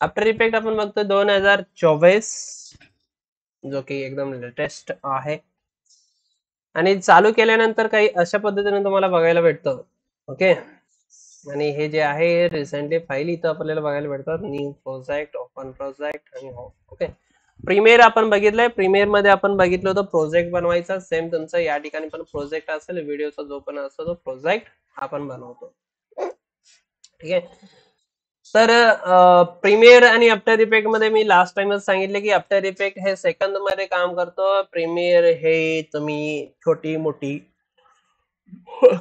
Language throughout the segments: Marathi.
आफ्टर इफेक्ट आपण बघतो 2024, जो की एकदम लेटेस्ट आहे आणि चालू केल्यानंतर काही अशा पद्धतीने तुम्हाला बघायला भेटतं. ओके, आणि हे जे आहे रिसेंटली फाईल इथं आपल्याला बघायला भेटतात. न्यू प्रोजेक्ट, ओपन प्रोजेक्ट आणि हो. ओके, प्रीमियर आपण बघितलंय. प्रीमियर मध्ये आपण बघितलं होतं प्रोजेक्ट बनवायचा. सेम तुमचं या ठिकाणी पण प्रोजेक्ट असेल, व्हिडिओचा जो पण असतो तो प्रोजेक्ट आपण बनवतो. ठीक आहे. तर प्रीमियर आणि आफ्टर इफेक्ट मध्ये मी लास्ट टाइमच सांगितले की आफ्टर इफेक्ट हे सेकंद मध्ये काम करतो. प्रीमियर हे तुम्ही छोटी मोठी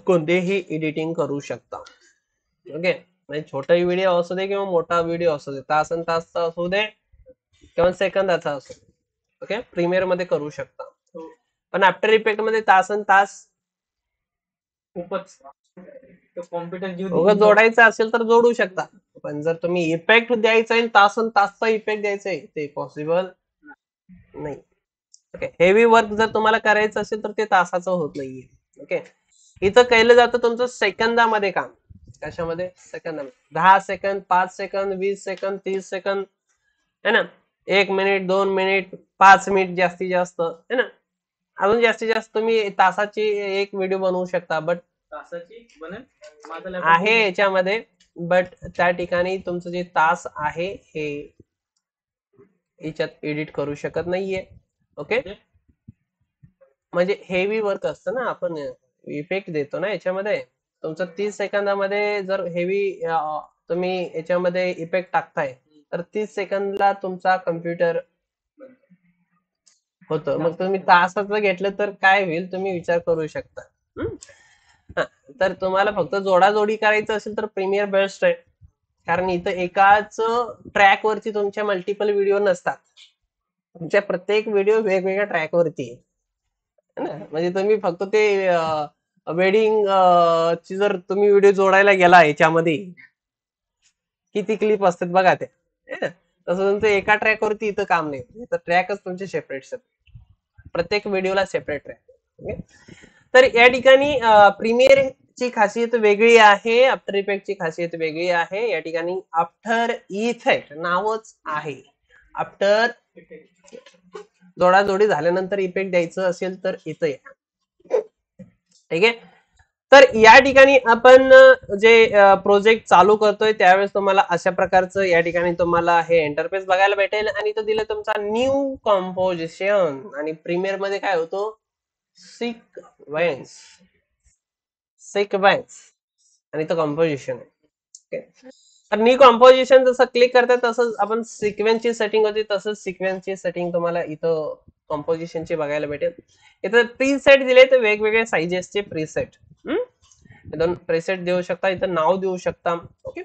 कोणतेही एडिटिंग करू शकता. ओके, म्हणजे छोटा व्हिडिओ असू दे किंवा मोठा व्हिडिओ असू दे, तासन तासचा असू दे किंवा सेकंदाचा असू दे. ओके, प्रीमियर मध्ये करू शकता. पण आफ्टर इफेक्ट मध्ये तासन तास खूपच कॉम्प्युटर उगाच जोडायचं असेल तर जोडू शकता. पण जर तुम्ही इफेक्ट द्यायचा आहे तासन तासचा इफेक्ट द्यायचा आहे ते पॉसिबल नाही. ओके, हेवी वर्क जर तुम्हाला करायचं असेल तर ते तासाचं होत नाहीये. ओके, इथं केलं जातं तुमचं सेकंदामध्ये काम. कशामध्ये? सेकंदामध्ये. 10 सेकंद, 5 सेकंद, 20 सेकंद, 30 सेकंद, है ना, 1 मिनिट, 2 मिनिट, 5 मिनिट जास्तीत जास्त, है ना. अजून जास्तीत जास्त तुम्ही तासाची एक व्हिडिओ बनवू शकता. बट तासाची बनेल आहे याच्यामध्ये, बट त्या ठिकाणी तुमचं जे तास आहे हे याच्यात एडिट करू शकत नाहीये. ओके, म्हणजे हेवी वर्क असतं ना, आपण इफेक्ट देतो ना याच्यामध्ये. तुमचं 30 सेकंदामध्ये जर हेवी तुम्ही याच्यामध्ये इफेक्ट टाकताय तर 30 सेकंदला तुमचा कम्प्युटर होतं. मग तुम्ही तासाचं घेतलं तर काय होईल तुम्ही विचार करू शकता. हा, तर तुम्हाला फक्त जोडाजोडी करायचं असेल तर प्रीमियर बेस्ट आहे. कारण इथं एकाच ट्रॅक वरती तुमच्या मल्टिपल व्हिडिओ नसतात. तुमच्या प्रत्येक व्हिडिओ वेगवेगळ्या ट्रॅक वरती आहे ना. म्हणजे तुम्ही फक्त ते वेडिंग ची जर तुम्ही व्हिडिओ जोडायला गेला याच्यामध्ये किती क्लिप असतात बघा ते, तसं तुमचं एका ट्रॅक वरती इथं काम नाही. तर ट्रॅकच तुमचे सेपरेट प्रत्येक व्हिडिओला सेपरेट ट्रॅक. ओके, तर या ठिकाणी प्रीमियर ची खासियत वेगळी आहे, आफ्टर इफेक्ट ची खासियत वेगळी आहे. या ठिकाणी आफ्टर इफेक्ट नावच आहे. आफ्टर जोडाजोडी झाल्यानंतर इफेक्ट द्यायचं असेल तर इथं या. ठीक आहे, तर या ठिकाणी आपण जे प्रोजेक्ट चालू करतोय त्यावेळेस तुम्हाला अशा प्रकारचं या ठिकाणी तुम्हाला हे इंटरफेस बघायला भेटेल. आणि तो दिलं तुमचा न्यू कंपोजिशन. आणि प्रीमियर मध्ये काय होतो? सिक्वेन्स. सिक्वेन्स आणि तो कंपोजिशन आहे. तर न्यू कंपोजिशन जसं क्लिक करतात तसंच आपण सिक्वेन्सची सेटिंग होती, तसंच सिक्वेन्सची सेटिंग तुम्हाला इथं कंपोजिशनची बघायला भेटेल. इथं प्रीसेट दिले तर वेगवेगळे साइजेसचे प्रीसेट. इथून प्रीसेट देऊ शकता, इथं नाव देऊ शकता. ओके,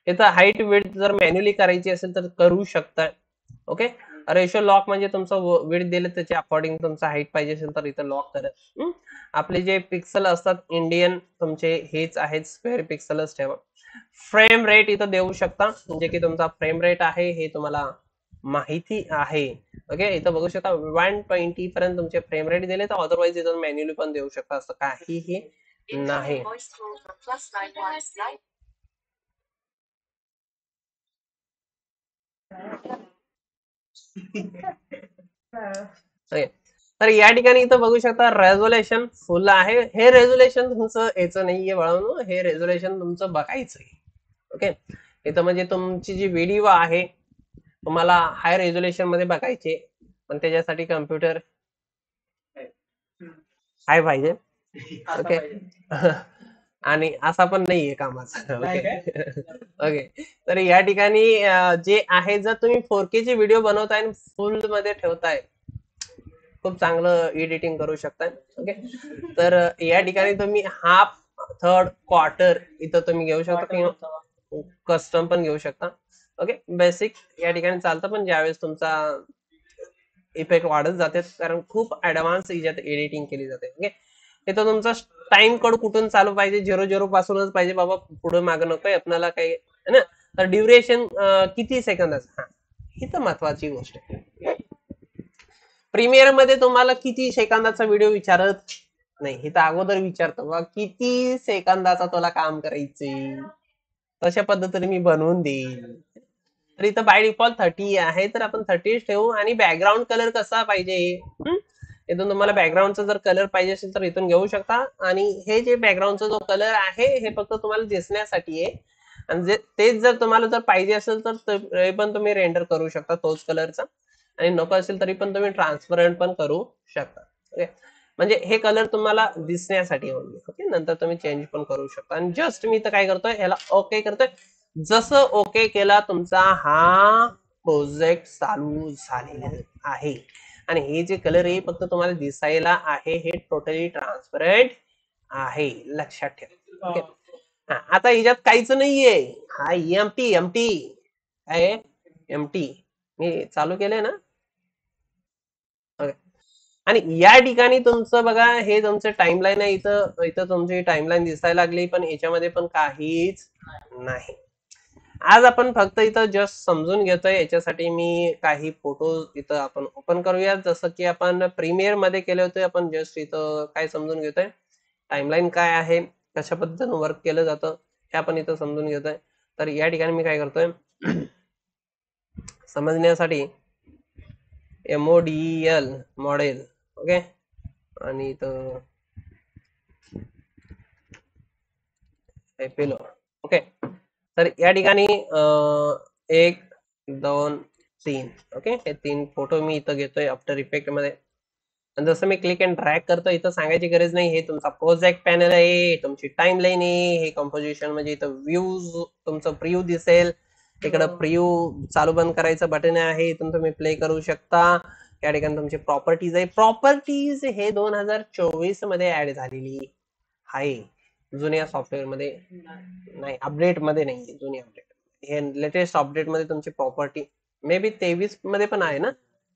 इथं हाईट विड्थ जर मॅन्युअली करायची असेल तर करू शकता. ओके, रेशो लॉक म्हणजे तुमचं विड्थ दिलं त्याच्या अकॉर्डिंग तुमचा हाईट पाहिजे असेल तर इथं लॉक करा. आपले जे पिक्सल असतात इंडियन तुमचे हेच आहेत, स्क्वेअर पिक्सलच ठेवा. फ्रेम रेट इथं देऊ शकता, म्हणजे की तुमचा फ्रेम रेट आहे हे तुम्हाला माहिती आहे. ओके, इथं बघू शकता 120 पर्यंत तुमचे फ्रेम रेट दिले, तर अदरवाईज इथं मॅन्युअली पण देऊ शकता, असं काहीही नाही. ओके, तर या ठिकाणी इथं बघू शकता रेझोल्युशन फुल आहे. हे रेझोल्युशन तुमचं याचं नाहीये बाळांनो, हे रेझोल्युशन तुमचं बघायचंय. ओके, इथं म्हणजे तुमची जी व्हिडिओ आहे तुम्हाला हाय रेझोल्युशन मध्ये बघायचे, पण त्याच्यासाठी कम्प्युटर हाय पाहिजे. ओके, आणि असा पण नाहीये कामाचा. ओके, ओके, तर या ठिकाणी जे आहे, जर तुम्ही 4K ची व्हिडिओ बनवताय आणि फुल मध्ये ठेवताय, खूप चांगलं एडिटिंग करू शकताय. ओके, तर या ठिकाणी तुम्ही हाफ, थर्ड, क्वार्टर इथं तुम्ही घेऊ शकता किंवा कस्टम पण घेऊ शकता. ओके, बेसिक या ठिकाणी चालतं, पण ज्यावेळेस तुमचा इफेक्ट वाढत जाते कारण खूप ऍडव्हान्स याच्यात एडिटिंग केली जाते. ओके, इथं तुमचा टाइम कोड कुठून चालू पाहिजे? 00 पासूनच पाहिजे बाबा, पुढे मागं नकोय आपल्याला काही, है ना. तर ड्युरेशन किती सेकंदाचं, हा ही तर महत्वाची गोष्ट आहे. प्रीमियर मध्ये तुम्हाला किती सेकंदाचा व्हिडिओ विचारत नाही, हे तर अगोदर विचारतो बा किती सेकंदाचा तुला काम करायचंय, तशा पद्धतीने मी बनवून देईल. तर इथं बाय डिफॉल्ट 30 आहे, तर आपण 30 ठेवू. आणि बॅकग्राऊंड कलर कसा पाहिजे, इथून तुम्हाला बॅकग्राऊंडचा जर कलर पाहिजे असेल तर इथून घेऊ शकता. आणि हे जे बॅकग्राऊंडचा जो कलर आहे हे फक्त तुम्हाला दिसण्यासाठी आहे. आणि तेच जर तुम्हाला जर पाहिजे असेल तर ते पण तुम्ही रेंडर करू शकता तोच कलरचा. आणि नको असेल तरी पण तुम्ही ट्रान्सपरंट पण करू शकता. ओके, म्हणजे हे कलर तुम्हाला दिसण्यासाठी ओनली. ओके, नंतर तुम्ही चेंज पण करू शकता. आणि जस्ट मी इथं काय करतोय, ह्याला ओके करतोय. जसं ओके केला तुमचा हा प्रोजेक्ट चालू झालेला आहे. आणि हे जे कलर आहे फक्त तुम्हाला दिसायला आहे, हे टोटली ट्रान्सपरंट आहे, लक्षात ठेवा. ओके, आता ह्याच्यात काहीच नाहीये. हा एमटी एमटी आहे, एमटी. मी चालू केलंय ना. ओके, आणि या ठिकाणी तुमचं बघा, हे तुमचं टाइमलाईन आहे. इथं इथं तुमची टाइमलाईन दिसायला लागली, पण याच्यामध्ये पण काहीच नाही. आज आपण फक्त इथं जस्ट समजून घेतोय. याच्यासाठी मी काही फोटो इथं आपण ओपन करूया, जसं की आपण प्रीमियर मध्ये केले होते. आपण जस्ट इथं काय समजून घेतोय, टाइमलाईन काय आहे, कशा पद्धतीने वर्क केलं जातं हे आपण इथं समजून घेतोय. तर या ठिकाणी मी काय करतोय समजण्यासाठी MODEL मॉडेल. ओके, आणि इथं पेलो. ओके, तर या ठिकाणी 1 2 3. ओके, हे 3 फोटो मी इथं घेतोय आफ्टर इफेक्ट मध्ये. आणि जसं मी क्लिक अँड ड्रॅग करतो, इथं सांगायची गरज नाही, हे तुमचा प्रोजेक्ट पॅनल आहे, तुमची टाइम लाईन आहे. हे कंपोजिशन म्हणजे इथं व्ह्यूज तुमचं प्रिव्ह्यू दिसेल. इकडं प्रिव्ह्यू चालू बंद करायचं बटन आहे, इथून तुम्ही प्ले करू शकता. या ठिकाणी तुमची प्रॉपर्टीज आहे. प्रॉपर्टीज हे 2024 मध्ये ऍड झालेली आहे, जुन्या सॉफ्टवेअर मध्ये नाही, अपडेट मध्ये नाही, जुनी अपडेट. हे लेटेस्ट अपडेट मध्ये तुमची प्रॉपर्टी मे बी 23 मध्ये पण आहे ना,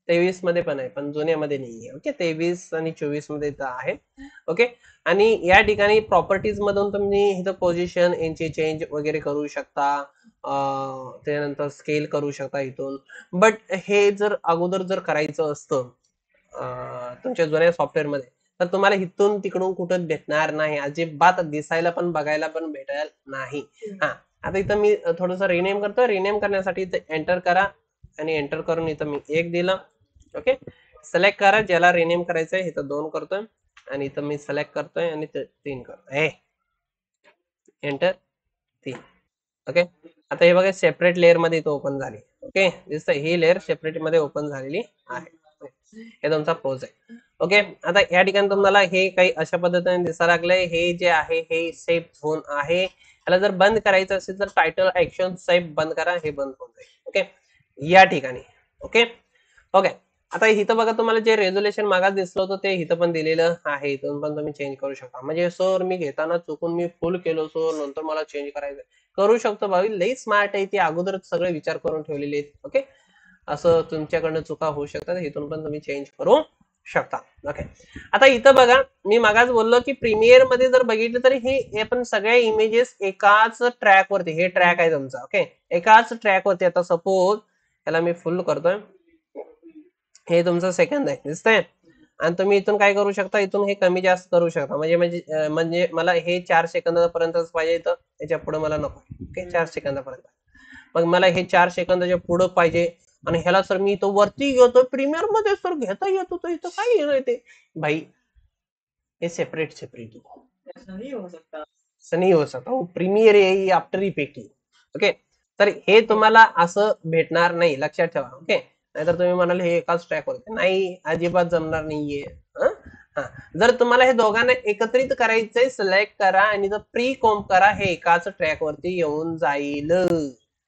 23 मध्ये पण आहे, पण जुन्यामध्ये नाहीये. ओके, 23 आणि 24 मध्ये आहे. ओके, आणि या ठिकाणी प्रॉपर्टीज मधून तुम्ही इथं पोझिशन यांची चेंज वगैरे करू शकता. त्यानंतर स्केल करू शकता इथून. बट हे जर अगोदर जर करायचं असतं तुमच्या जुन्या सॉफ्टवेअर मध्ये, तर तुम्हाला इथून तिकडून कुठं भेटणार नाही, अजिबात दिसायला पण बघायला पण भेटेल नाही. हा, आता इथं मी थोडस रिनेम करतोय. रिनेम करण्यासाठी इथं एंटर करा, आणि एंटर करून इथं मी 1 दिलं. ओके, सिलेक्ट करा ज्याला रिनेम करायचंय. इथं 2 करतोय, आणि इथं मी सिलेक्ट करतोय, आणि 3 करतोय. एंटर 3. ओके, आता हे बघा सेपरेट लेअर मध्ये इथं ओपन झाली. ओके, दिसतंय ही लेअर सेपरेट मध्ये ओपन झालेली आहे. हे तुमचा पोज आहे. ओके, आता या ठिकाणी तुम्हाला हे काही अशा पद्धतीने दिसायला लागलंय. हे जे आहे हे सेफ झोन आहे. याला जर बंद करायचं असेल तर टायटल ऍक्शन सेफ बंद करा, हे बंद होऊन जाईल. ओके, या ठिकाणी. ओके ओके, आता इथं बघा तुम्हाला जे रेझोल्युशन मागास दिसलं होतं ते इथं पण दिलेलं आहे. इथून पण तुम्ही चेंज करू शकता. म्हणजे सर मी घेताना चुकून मी फुल केलं सर, नंतर मला चेंज करायचं, करू शकतो. भावी लई स्मार्ट आहे, ती अगोदरच सगळे विचार करून ठेवलेले आहेत. ओके, असं तुमच्याकडनं चुका होऊ शकतात, इथून पण तुम्ही चेंज करू शकता. ओके, आता इथं बघा मी मागास बोललो की प्रीमियर मध्ये जर बघितलं तर हे आपण सगळ्या इमेजेस एकाच ट्रॅक वरती, हे ट्रॅक आहे तुमचा. ओके, एकाच ट्रॅक वरती. आता सपोज याला मी फुल करतोय, हे तुमचं सेकंद आहे, दिसतंय. आणि तुम्ही इथून काय करू शकता, इथून हे कमी जास्त करू शकता. म्हणजे मला हे 4 सेकंदापर्यंतच पाहिजे, तर याच्या पुढे मला नको. ओके, 4 सेकंदापर्यंत. मग मला हे 4 सेकंदाच्या पुढे पाहिजे. आणि ह्याला सर मी इथं वरती घेतो प्रीमियर मध्ये, सर घेता येतो तर इथं काय येणार ते भाई, हे सेपरेट सेपरेट ऐसा नहीं हो सकता. नाही हो सकता. प्रीमियर आहे आफ्टर इफेक्ट. ओके, तर हे तुम्हाला असं भेटणार नाही, लक्षात ठेवा. ओके, नाहीतर तुम्ही म्हणाल हे एकाच ट्रॅक वरती, नाही, अजिबात जमणार नाहीये. हा, जर तुम्हाला हे दोघांना एकत्रित करायचंय, सिलेक्ट करा आणि जर प्री कॉम्प करा, हे एकाच ट्रॅक वरती येऊन जाईल.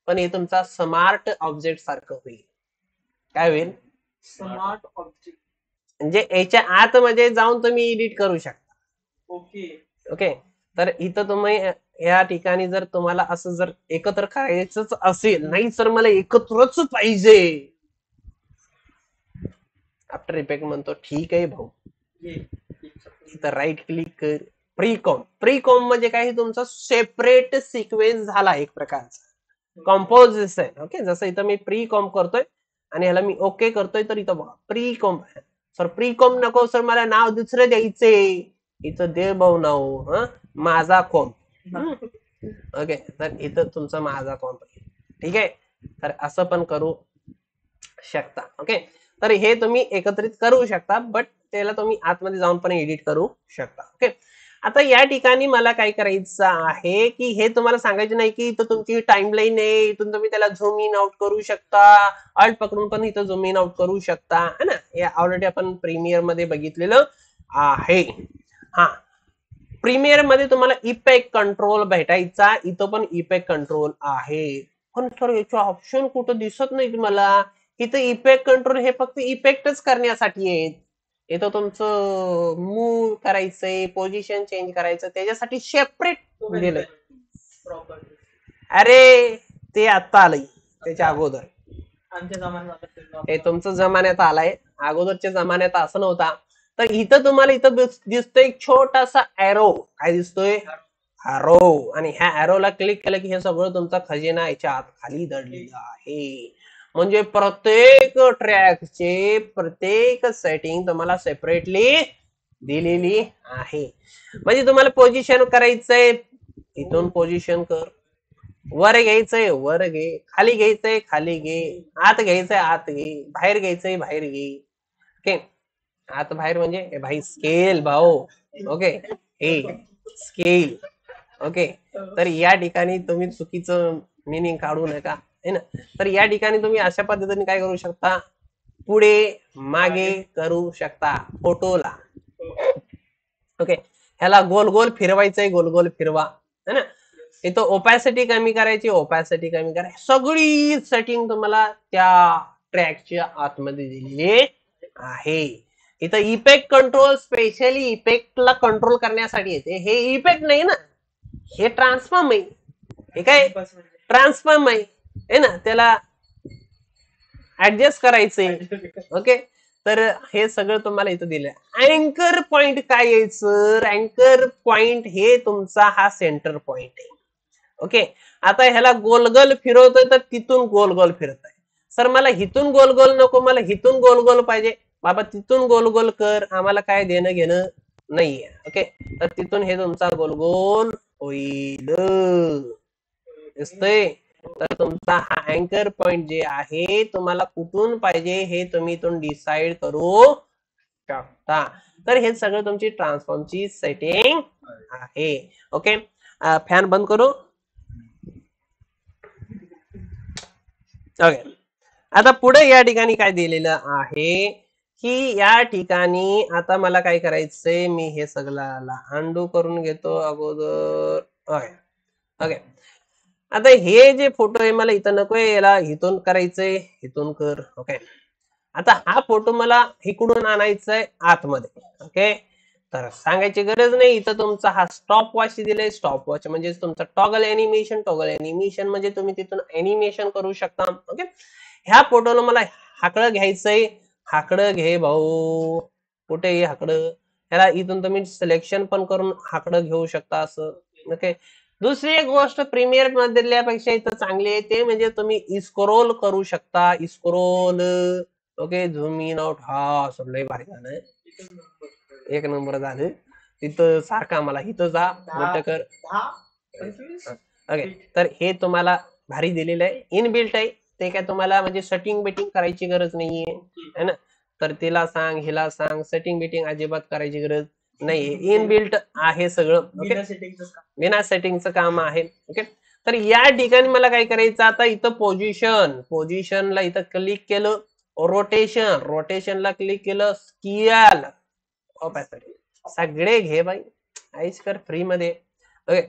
पण हे तुमचा स्मार्ट ऑब्जेक्ट सारखं होईल. काय होईल, स्मार्ट ऑब्जेक्ट. म्हणजे याच्या आतमध्ये जाऊन तुम्ही एडिट करू शकता. ओके ओके, तर इथं तुम्ही या ठिकाणी जर तुम्हाला असं जर एकत्र करायचंच असेल, नाही सर मला एकत्रच पाहिजे, आफ्टर इफेक्ट म्हणतो ठीक आहे भाऊ, इथं राईट क्लिक कर, प्रीकॉम. प्रीकॉम म्हणजे काय, तुमचा सेपरेट सिक्वेन्स झाला एक प्रकारचा कॉम्पोजिशन. ओके, जसं इथं मी प्रीकॉम करतोय आणि ह्याला मी ओके करतोय, तर इथं बघा प्रीकॉम. सर प्रीकॉम नको सर, मला नाव दुसरं द्यायचे, इथं दे भाऊ नाव, माझा कॉम. ओके, तर इथं तुमचा माझा कॉम. ठीक आहे, तर असं पण करू शकता. ओके, तर हे तुम्ही एकत्रित करू शकता, बट त्याला तुम्ही आतमध्ये जाऊन पण एडिट करू शकता. ओके, आता या ठिकाणी मला काय करायचं आहे की हे तुम्हाला सांगायचं नाही की इथं तुमची टाइमलाईन आहे, इथून तुम्ही त्याला झूम इन आउट करू शकता, अल्ट पकडून पण इथं झूम इन आउट करू शकता है ना. हे ऑलरेडी आपण प्रीमियर मध्ये बघितलेलं आहे. हा, प्रीमियर मध्ये तुम्हाला इफेक्ट कंट्रोल भेटायचा, इथं पण इफेक्ट कंट्रोल आहे, पण सर याचे ऑप्शन कुठं दिसत नाही तुम्हाला. इथं इफेक्ट कंट्रोल हे फक्त इफेक्टच करण्यासाठी आहेत. इथं तुमचं मूव करायचंय, पोझिशन चेंज करायचं, त्याच्यासाठी सेपरेट दिलंय. प्रॉपर्टी अरे ते आता आलंय, त्याच्या अगोदर आमच्या जमान्यात हे तुमचं जमान्यात आलाय, अगोदरच्या जमान्यात असं नव्हता. तर इथं तुम्हाला इथं दिसतोय एक छोटासा एरो, काय दिसतोय, एरो, आणि ह्या एरोला क्लिक केलं की हे सगळं तुमचा खजिना याच्या आत खाली दडलेला आहे. म्हणजे प्रत्येक ट्रॅकचे प्रत्येक सेटिंग तुम्हाला सेपरेटली दिलेली आहे. म्हणजे तुम्हाला पोझिशन करायचंय, इथून पोझिशन कर, वर घ्यायचंय वर घे, खाली घ्यायचंय खाली घे, आत घ्यायचंय आत घे, बाहेर घ्यायचंय बाहेर घे. ओके, आत बाहेर म्हणजे भाई स्केल भाऊ. ओके, हे स्केल. ओके, तर या ठिकाणी तुम्ही चुकीचं मिनिंग काढू नका है ना. तर या ठिकाणी तुम्ही अशा पद्धतीने काय करू शकता, पुढे मागे करू शकता फोटोला. ओके, ह्याला गोल गोल फिरवायचंय, गोल गोल फिरवा है ना. इथं ओपॅसिटी कमी करायची, ओपॅसिटी कमी करायची, सगळी सेटिंग तुम्हाला त्या ट्रॅकच्या आतमध्ये दिलेली आहे. इथं इफेक्ट कंट्रोल स्पेशली इफेक्टला कंट्रोल करण्यासाठी येते. हे इफेक्ट नाही ना, हे ट्रान्सफॉर्म आहे. हे काय ट्रान्सफॉर्म आहे ना, त्याला ऍडजस्ट करायचंय. ओके, तर हे सगळं तुम्हाला इथं दिलं. अँकर पॉइंट काय यायचं, अँकर पॉइंट हे तुमचा हा सेंटर पॉइंट आहे. ओके, आता ह्याला गोल गोल फिरवतोय तर तिथून गोल गोल फिरत आहे. सर मला हिथून गोल गोल नको, मला हिथून गोल गोल पाहिजे, बाबा तिथून गोल गोल कर, आम्हाला काय देणं घेणं नाहीये. ओके, तर तिथून हे तुमचा गोल गोल होईल, दिसतंय. तर तुमचा हा अँकर पॉइंट जे आहे तुम्हाला कुठून पाहिजे हे तुम्ही इथून डिसाइड करू शकता. तर हे सगळं तुमची ट्रान्सफॉर्मची सेटिंग आहे. ओके, फॅन बंद करू. ओके, आता पुढे या ठिकाणी काय दिलेलं आहे की या ठिकाणी आता मला काय करायचंय, मी हे सगळ्याला अंडू करून घेतो अगोदर. ओके ओके, आता हे जे फोटो आहे मला इथं नकोय, याला इथून करायचंय, इथून कर. ओके, आता हा फोटो मला इकडून आणायचा आहे आतमध्ये. ओके, तर सांगायची गरज नाही, इथं तुमचा हा स्टॉप वॉच दिलाय. स्टॉप वॉच म्हणजे तुमचं टॉगल एनिमेशन, टॉगल एनिमेशन म्हणजे तुम्ही तिथून एनिमेशन करू शकता. ओके, ह्या फोटोला मला हाकडं घ्यायचंय, हाकडं घे भाऊ, कुठे हाकडं, ह्याला इथून तुम्ही सिलेक्शन पण करून हाकडं घेऊ शकता असं. ओके, दुसरी एक गोष्ट प्रीमियर मधल्यापेक्षा इथं चांगली आहे, ते म्हणजे तुम्ही स्क्रोल करू शकता, scroll. Okay, zoom in out, हा असं लय भारी झालं, एक नंबर झालं. तिथं सारखा मला इथं जा मोठं कर. ओके, तर हे तुम्हाला भारी दिलेलं आहे, इनबिल्ट आहे. ते काय तुम्हाला म्हणजे सेटिंग बिटिंग करायची गरज नाहीये है ना. तर तिला सांग, हिला सांग, सेटिंग बिटिंग अजिबात करायची गरज नाहीये, इनबिल्ट आहे सगळं. ओके, बिना सेटिंगचं काम आहे. ओके, तर या ठिकाणी मला काय करायचं, आता इथं पोझिशन, पोझिशनला इथं क्लिक केलं, रोटेशन, रोटेशनला क्लिक केलं, स्किल, ऑपॅसिटी, सगळे घे बाई, ऐश कर फ्री मध्ये. ओके,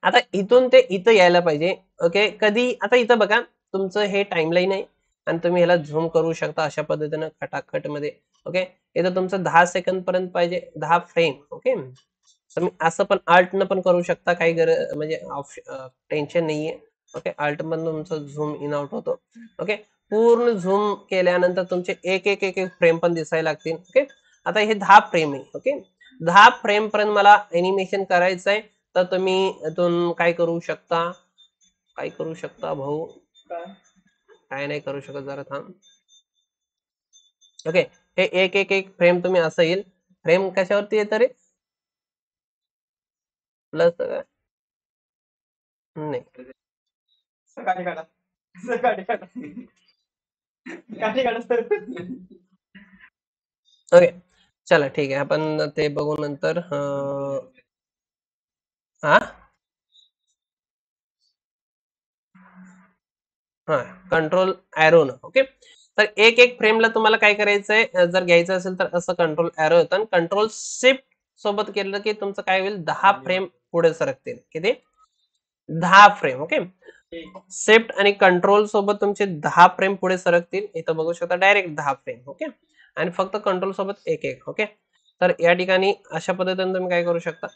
आता इथून ते इथं यायला पाहिजे. ओके, कधी आता इथं बघा तुमचं हे टाइमलाईन आहे आणि तुम्ही ह्याला झूम करू शकता अशा पद्धतीनं खटाखट मध्ये. ओके, इथं तुमचं 10 सेकंद पर्यंत पाहिजे, 10 फ्रेम. ओके, तुम्ही असं पण आल्ट न पण करू शकता, काही गरज म्हणजे टेन्शन नाहीये. ओके, आल्ट मधून तुमचं झूम इन आउट होतो. ओके, पूर्ण झूम केल्यानंतर तुमचे एक एक एक एक फ्रेम पण दिसायला लागतील. ओके, आता हे 10 फ्रेम आहे. ओके, 10 फ्रेम पर्यंत मला एनिमेशन करायचं आहे, तर तुम्ही इथून काय करू शकता, काय करू शकता भाऊ, काय नाही करू शकत, जरा थांब. ओके, हे एक एक एक फ्रेम तुम्ही असं येईल. फ्रेम कशावरती येतं रे, प्लस नाही, ओके, चला ठीक आहे, आपण ते बघू नंतर. हा हा कंट्रोल ॲरो न. ओके, तर एक एक फ्रेमला तुम्हाला काय करायचंय, जर घ्यायचं असेल तर असं कंट्रोल ॲरो येतं, आणि कंट्रोल शिफ्ट सोबत केलं की तुमचं काय होईल, 10 फ्रेम पुढे सरकतील. किती? 10 फ्रेम. ओके, शिफ्ट आणि कंट्रोल सोबत तुमचे 10 फ्रेम पुढे सरकतील. इथं बघू शकता डायरेक्ट 10 फ्रेम. ओके, आणि फक्त कंट्रोल सोबत एक एक. ओके, तर या ठिकाणी अशा पद्धतीने तुम्ही काय करू शकता,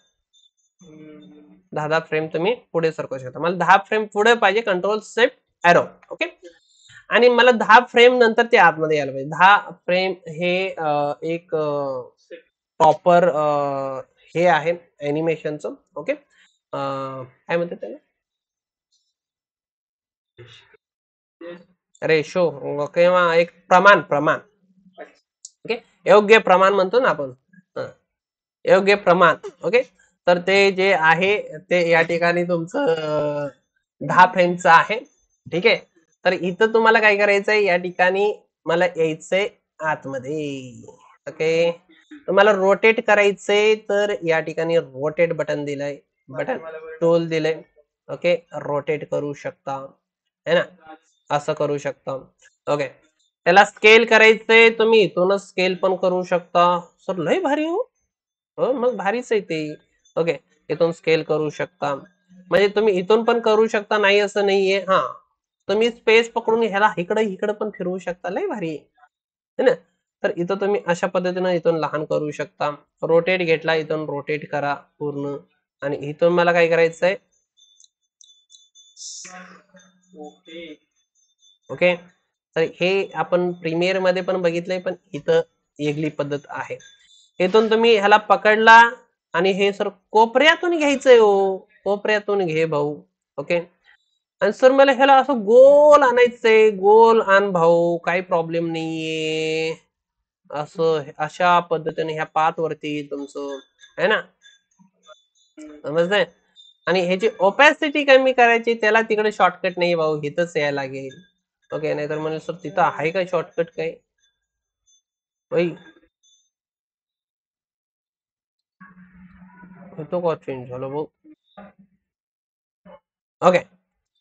10 फ्रेम तुम्ही पुढे सरकू शकता. मला 10 फ्रेम पुढे पाहिजे, कंट्रोल शिफ्ट ॲरो. ओके, आणि मला 10 फ्रेम नंतर ते आतमध्ये यायला पाहिजे. 10 फ्रेम हे एक प्रॉपर हे आहे ॲनिमेशनचं. ओके, काय म्हणतात त्याला, रेशो किंवा एक प्रमाण. ओके, योग्य प्रमाण म्हणतो ना आपण, योग्य प्रमाण. ओके, तर ते जे आहे ते या ठिकाणी तुमचं 10 फ्रेमचं आहे. ठीक आहे, तर इथं तुम्हाला काय करायचंय, या ठिकाणी मला यायचंय आतमध्ये. ओके, तुम्हाला रोटेट करायचंय, तर या ठिकाणी रोटेट बटन दिलंय, बटन टूल दिलंय. ओके, रोटेट करू शकता है ना, असं करू शकता. ओके, त्याला स्केल करायचंय, तुम्ही इथूनच स्केल पण करू शकता. सर लय भारी हो. हो, मग भारीच आहे ते. ओके, इथून स्केल करू शकता, म्हणजे तुम्ही इथून पण करू शकता, नाही असं नाहीये. हा, तुम्ही स्पेस पकडून ह्याला इकडे इकडे पण फिरवू शकता, लय भारी है ना. तर इथं तुम्ही अशा पद्धतीने इथून लहान करू शकता. रोटेट घेतला, इथून रोटेट करा पूर्ण, आणि इथून मला काय करायचंय. ओके, तर हे आपण प्रीमियर मध्ये पण बघितलंय, पण इथं वेगळी पद्धत आहे. इथून तुम्ही ह्याला पकडला, आणि हे सर कोपऱ्यातून घ्यायचंय हो, कोपऱ्यातून घे भाऊ. ओके, आणि सर मला ह्याला असं गोल आणायचंय, गोल आण भाऊ, काही प्रॉब्लेम नाहीये. असं अशा पद्धतीने ह्या पाथ वरती तुमचं है ना, समजतंय. आणि ह्याची ओपॅसिटी कमी करायची, त्याला तिकडे शॉर्टकट नाही भाऊ, इथंच यायला लागेल. ओके, नाहीतर म्हणजे सर तिथं आहे का शॉर्टकट काय भाई, होतो का चेंज झालं भाऊ. ओके,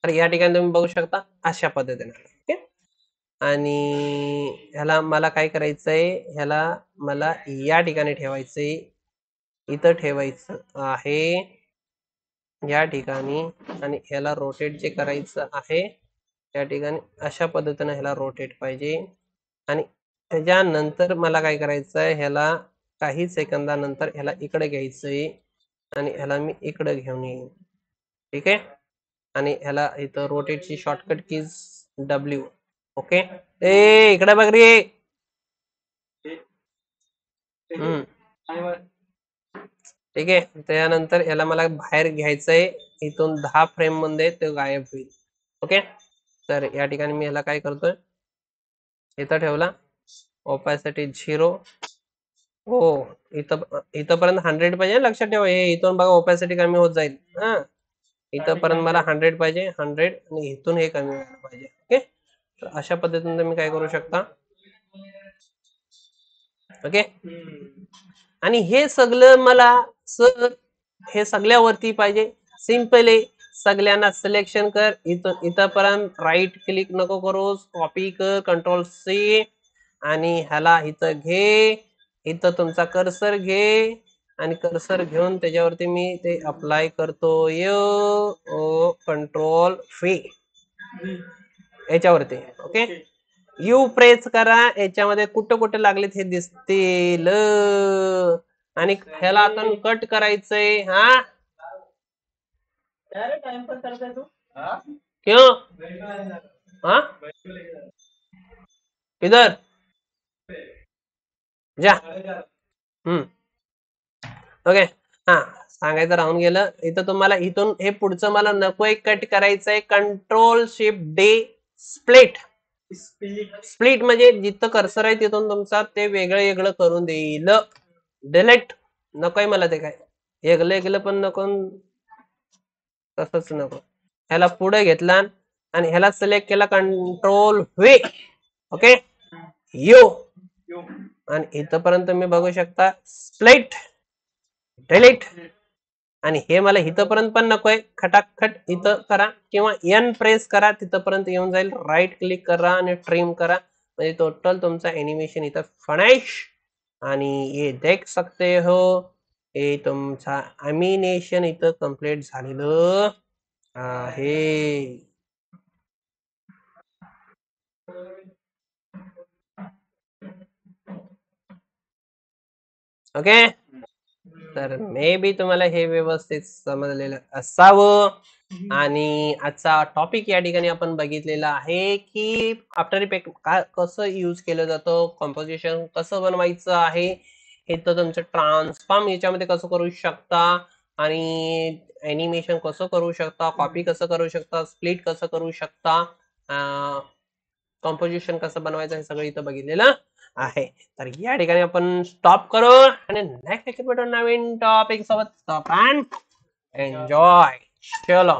तर या ठिकाणी तुम्ही बघू शकता अशा पद्धतीने. ओके, आणि ह्याला मला काय करायचंय, ह्याला मला या ठिकाणी ठेवायचंय, इथं ठेवायचं आहे या ठिकाणी, आणि ह्याला रोटेट जे करायचं आहे या ठिकाणी अशा पद्धतीने ह्याला रोटेट पाहिजे. आणि त्याच्यानंतर मला काय करायचंय, ह्याला काही सेकंदानंतर ह्याला इकडे घ्यायचंय, आणि ह्याला मी इकडे घेऊन येईन. ठीक आहे, आणि ह्याला इथं रोटेटची शॉर्टकट कीज W. ओके, ए इकडे बघ रे. ठीक आहे, त्यानंतर ह्याला मला बाहेर घ्यायचंय, इथून 10 फ्रेम मध्ये ते गायब होईल. ओके, तर या ठिकाणी मी ह्याला काय करतोय, इथं ठेवला, ओपॅसिटी 0. हो, इथं इथंपर्यंत 100 पाहिजे, लक्षात ठेवा. हे इथून बघा ओपॅसिटी कमी होत जाईल. हा, इथंपर्यंत मला 100 पाहिजे, 100, आणि इथून हे कमी व्हायला पाहिजे. ओके, तर अशा पद्धतीने तुम्ही काय करू शकता. ओके, आणि हे सगळं मला सर हे सगळ्यावरती पाहिजे. सिंपल आहे, सगळ्यांना सिलेक्शन कर, इथं इथंपर्यंत राईट क्लिक नको करू, कॉपी कर, कंट्रोल C, आणि ह्याला इथं घे, इथं तुमचा कर्सर घे, आणि कर्सर घेऊन त्याच्यावरती मी ते अप्लाय करतो, कंट्रोल V याच्यावरती. ओके, यू प्रेस करा, याच्यामध्ये कुठं कुठे लागलेत हे दिसतील, आणि ह्याला आपण कट करायचंय. हा, टाइमपास करताय तू? क्यों? हाँ, इधर जा. ओके, हा, सांगायचं राहून गेलं. इथं तुम्हाला इथून हे पुढचं मला नकोय, कट करायचंय. Control shift D, split. Split म्हणजे जिथं कर्सर आहे तिथून तुमचा ते वेगळं वेगळं करून देईल. डिलीट नकोय मला, ते काय वेगळं वेगळं पण नको, तसंच नको. ह्याला पुढे घेतला, आणि ह्याला सिलेक्ट केला कंट्रोल व्ही. Okay, you. आणि इथपर्यंत मी बघू शकता स्प्लिट, डिलीट. आणि हे मला इथपर्यंत पण नकोय, खटाखट इथं करा किंवा एन प्रेस करा, तिथपर्यंत येऊन जाईल. राईट क्लिक करा आणि ट्रिम करा, म्हणजे टोटल तुमचा एनिमेशन इथं फिनिश. आणि ये देख सकते हो, हे तुमचा एनिमेशन इथं कंप्लीट झालेलं आहे. ओके, तर मे बी तुम्हाला हे व्यवस्थित समजलेलं असावं. आणि आजचा टॉपिक या ठिकाणी आपण बघितलेला आहे की आफ्टर इफेक्ट कसं यूज केलं जातं, कॉम्पोजिशन कसं बनवायचं आहे, हे तर तुमचं ट्रान्सफॉर्म याच्यामध्ये कसं करू शकता, आणि एनिमेशन कसं करू शकता, कॉपी कसं करू शकता, स्प्लिट कसं करू शकता, कॉम्पोजिशन कसं बनवायचं, हे सगळं इथं बघितलेलं आहे. तर या ठिकाणी आपण स्टॉप करू आणि नेक्स्ट भेटू नवीन टॉपिक सोबत. Stop and enjoy. चलो.